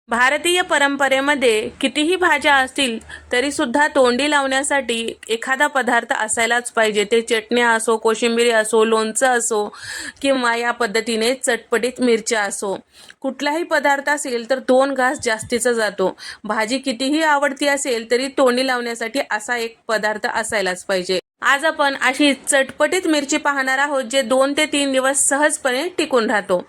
भारतीय परंपरेमध्ये कितीही भाज्या असतील तरी सुद्धा तोंडी लावण्यासाठी एखादा पदार्थ असायलाच पाहिजे. ते चटणी असो, कोशिंबिरी असो, लोणचं असो किंवा या पद्धतीने चटपटीत मिरच्या असो. कुठलाही पदार्थ असेल तर 2 घास जास्तीचा जातो. भाजी कितीही आवडती असेल तरी तोंडी लावण्यासाठी असा एक पदार्थ असायलाच पाहिजे. आज आपण अशी चटपटीत मिरची पाहणार आहोत जे 2 ते 3 दिवस सहजपणे टिकून राहतो.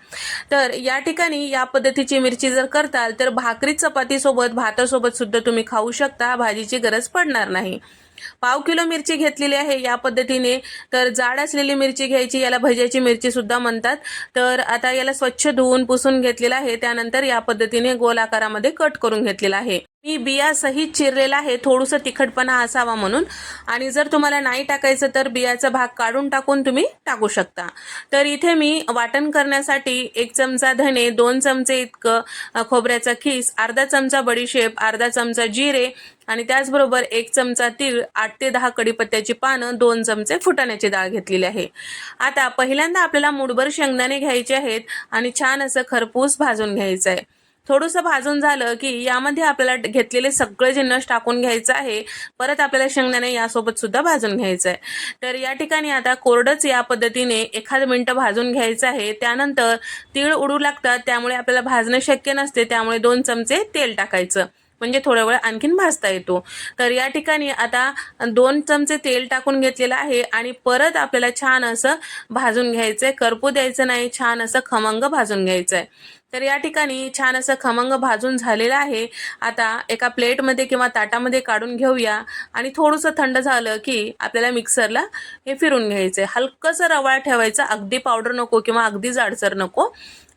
तर या ठिकाणी या पद्धतीची मिरची जर करताल तर भाकरी चपातीसोबत भातासोबत सुद्धा तुम्ही खाऊ शकता. भाजीची गरज पडणार नाही. पाव किलो मिरची घेतलेली आहे या पद्धतीने. तर जाड असलेली मिरची घ्यायची, याला भज्याची मिरची सुद्धा म्हणतात. तर आता याला स्वच्छ धुवून पुसून घेतलेला आहे. त्यानंतर या पद्धतीने गोल आकारामध्ये कट करून घेतलेला आहे. मी बिया सहित चिरलेला आहे थोडंसं तिखटपणा असावा म्हणून. आणि जर तुम्हाला नाही टाकायचं तर बियाचा भाग काढून टाकून तुम्ही टाकू शकता. तर इथे मी वाटण करण्यासाठी 1 चमचा धने, 2 चमचे इतकं खोबऱ्याचा खीस, अर्धा चमचा बडीशेप, अर्धा चमचा जिरे आणि त्याचबरोबर 1 चमचा तीळ, 8 ते 10 कढीपत्त्याची पानं, 2 चमचे फुटाण्याची डाळ घेतलेली आहे. आता पहिल्यांदा आपल्याला मुठभर शेंगदाणे घ्यायचे आहेत आणि छान असं खरपूस भाजून घ्यायचं आहे. थोडंसं भाजून झालं की यामध्ये आपल्याला घेतलेले सगळे जिन्नस टाकून घ्यायचं आहे. परत आपल्याला शेंगदाणे यासोबत सुद्धा भाजून घ्यायचं आहे. तर या ठिकाणी आता कोरडंच या पद्धतीने 1 मिनिट भाजून घ्यायचं आहे. त्यानंतर तीळ उडू लागतात त्यामुळे आपल्याला भाजणं शक्य नसते, त्यामुळे 2 चमचे तेल टाकायचं म्हणजे थोडा वेळ आणखीन भाजता येतो. तर या ठिकाणी आता 2 चमचे तेल टाकून घेतलेलं आहे आणि परत आपल्याला छान असं भाजून घ्यायचंय. करपू द्यायचं नाही, छान असं खमंग भाजून घ्यायचंय. तर या ठिकाणी छान असं खमंग भाजून झालेलं आहे. आता एका प्लेटमध्ये किंवा ताटामध्ये काढून घेऊया आणि थोडंसं थंड झालं की आपल्याला मिक्सरला हे फिरून घ्यायचंय. हलकंसं रवाळ ठेवायचं, अगदी पावडर नको किंवा अगदी जाडसर नको.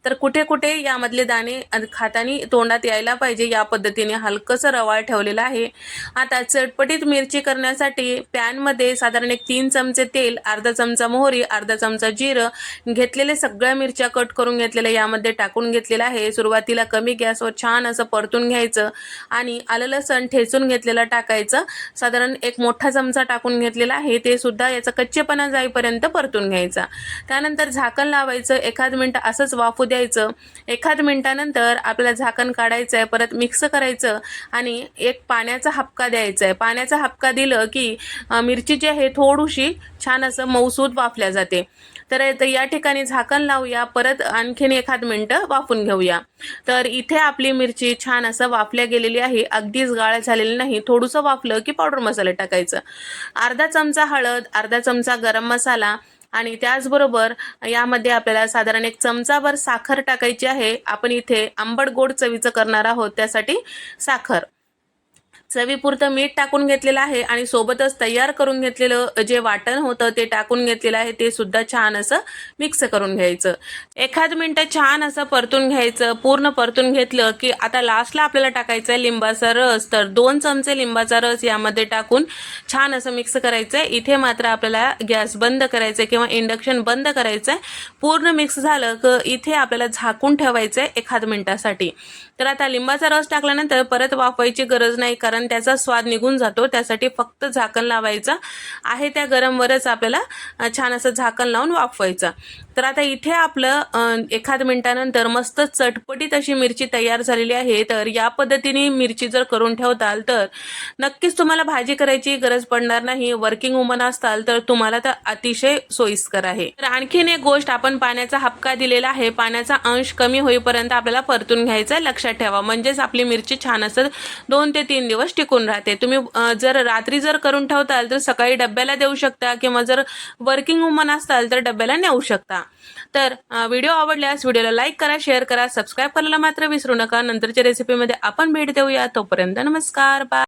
तर कुठे कुठे यामधले दाणे खातानी तोंडात यायला पाहिजे या पद्धतीने हलकंसं रवाळ ठेवलेलं आहे. आता चटपटीत मिरची करण्यासाठी पॅनमध्ये साधारण 3 चमचे तेल, अर्धा चमचा मोहरी, अर्धा चमचा जिरं घेतलेले सगळ्या मिरच्या कट करून घेतलेल्या यामध्ये टाकून घेतलेलं आहे. सुरुवातीला कमी गॅसवर छान असं परतून घ्यायचं आणि आलं लसण ठेचून घेतलेलं टाकायचं. साधारण 1 मोठा चमचा टाकून घेतलेला आहे. ते सुद्धा याचा कच्चेपणा जाईपर्यंत परतून घ्यायचा. त्यानंतर झाकण लावायचं, 1 मिनिट असंच वाफू द्यायचं. 1 मिनिटानंतर आपल्याला झाकण काढायचं आहे, परत मिक्स करायचं आणि एक पाण्याचा हपका द्यायचा आहे. पाण्याचा हपका दिलं की मिरची जी आहे थोडीशी छान असं मऊसूद वाफल्या जाते. तर या ठिकाणी झाकण लावूया, परत आणखीन 1 मिनिट वाफून घेऊया. तर इथे आपली मिरची छान असं वाफल्या गेलेली आहे, अगदीच गाळ झालेली नाही. थोडंसं वाफलं की पावडर मसाला टाकायचं. अर्धा चमचा हळद, अर्धा चमचा गरम मसाला आणि त्याचबरोबर यामध्ये आपल्याला साधारण 1 चमचाभर साखर टाकायची आहे. आपण इथे आंबट गोड चवीचं करणार आहोत त्यासाठी साखर. चवीपुरतं मीठ टाकून घेतलेलं आहे आणि सोबतच तयार करून घेतलेलं जे वाटण होतं ते टाकून घेतलेलं आहे. ते सुद्धा छान असं मिक्स करून घ्यायचं. 1 मिनिट छान असं परतून घ्यायचं. पूर्ण परतून घेतलं की आता लास्टला आपल्याला टाकायचं आहे लिंबाचा रस. तर 2 चमचे लिंबाचा रस यामध्ये टाकून छान असं मिक्स करायचं आहे. इथे मात्र आपल्याला गॅस बंद करायचं आहे किंवा इंडक्शन बंद करायचं आहे. पूर्ण मिक्स झालं की इथे आपल्याला झाकून ठेवायचं आहे 1 मिनिटासाठी. तर आता लिंबाचा रस टाकल्यानंतर परत वाफवायची गरज नाही, कारण त्याचा स्वाद निघून जातो. त्यासाठी फक्त झाकण लावायचं आहे. त्या गरमवरच आपल्याला छान असं झाकण लावून वाफवायचं. तर आता इथे आपलं 1 मिनिटानंतर मस्त चटपटीत अशी मिरची तयार झालेली आहे. तर या पद्धतीने मिरची जर करून ठेवताल तर नक्कीच तुम्हाला भाजी करायची गरज पडणार नाही. वर्किंग वुमन असताल तर तुम्हाला तर अतिशय सोयीस्कर आहे. तर आणखीन एक गोष्ट, आपण पाण्याचा हपका दिलेला आहे. पाण्याचा अंश कमी होईपर्यंत आपल्याला परतून घ्यायचं, लक्षात ठेवा. म्हणजेच आपली मिरची छान असं 2 ते 3 दिवस टिकून राहते. तुम्ही जर रात्री जर करून ठेवताल तर सकाळी डब्याला देऊ शकता किंवा जर वर्किंग वुमन असताल तर डब्याला नेऊ शकता. तर व्हिडिओ आवडल्यास व्हिडिओला लाईक करा, शेअर करा, सबस्क्राईब करायला मात्र विसरू नका. नंतरच्या रेसिपीमध्ये आपण भेट देऊया. तोपर्यंत नमस्कार, बाय.